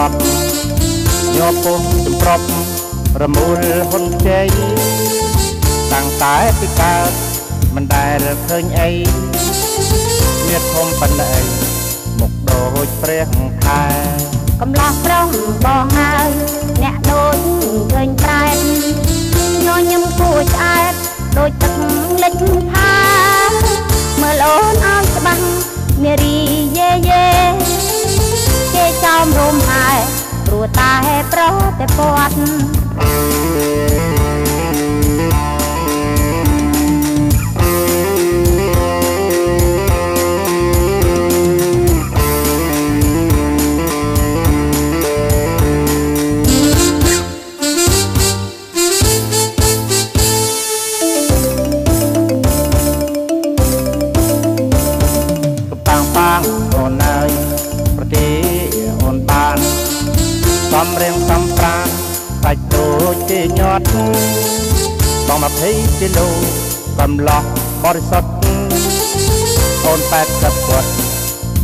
ត់ញ័រពុំចំប្រប់រមូលហ៊ុនជ័យតាំងតែពីកើតមិនដែលឃើញអីមានធំប៉ុណ្ណេះមុខដូចព្រះខែកំឡោះប្រុងបងហើយអ្នកដូចឃើញប្រែតញញឹមគួរឆ្អែតដូចទឹកលិចផាមើលអូនឲ្យច្បាស់នារីយេយេគេចោមរំហែព្រោះតែប្រតែពាត់អូនអើយប្រទេសអូនបានសំរៀងសំប្រានសាច់ដូចជាញាត់បង20គីឡូកំឡោះបរិសុទ្ធអូន80គាត់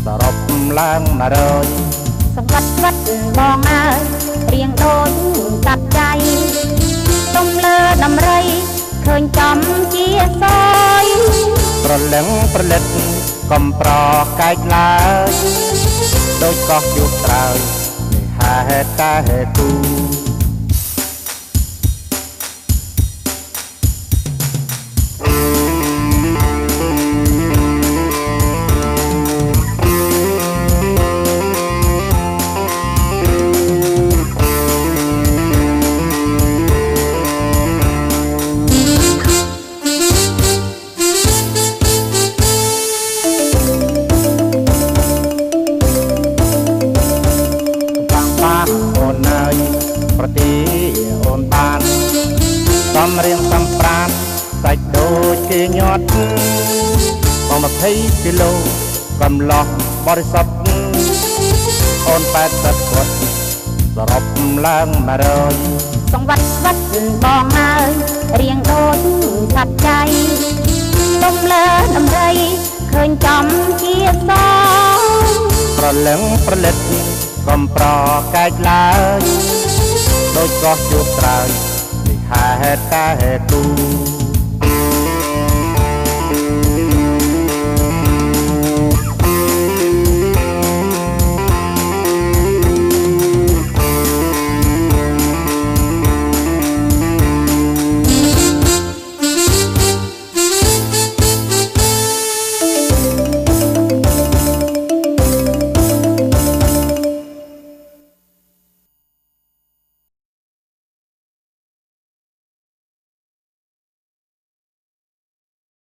សរុបឡើង100សង្កត់ស្វិតបងអើយរៀងដូចកាត់ใจទុំលើដំរីឃើញចំជាសយប្រលឹងប្រលិតកំប្រកែកឡើយដូចកោះជួបត្រើយនេះហេតុតែគូអូនអើយប្រទេសអូនបានសំរៀងសំប្រានសាច់ដូចជាញាត់បង20គីឡូកំឡោះបរិសុទ្ធអូន80គាត់សរុបឡើង100សង្វាត់ស្វិតបងអើយរៀងដូចកាត់ใจទុំលើដំរីឃើញចំជាសយប្រលឹងប្រលិតកំប្រកែកឡើយដូចកោះជួបត្រើយនេះហេតុតែគូ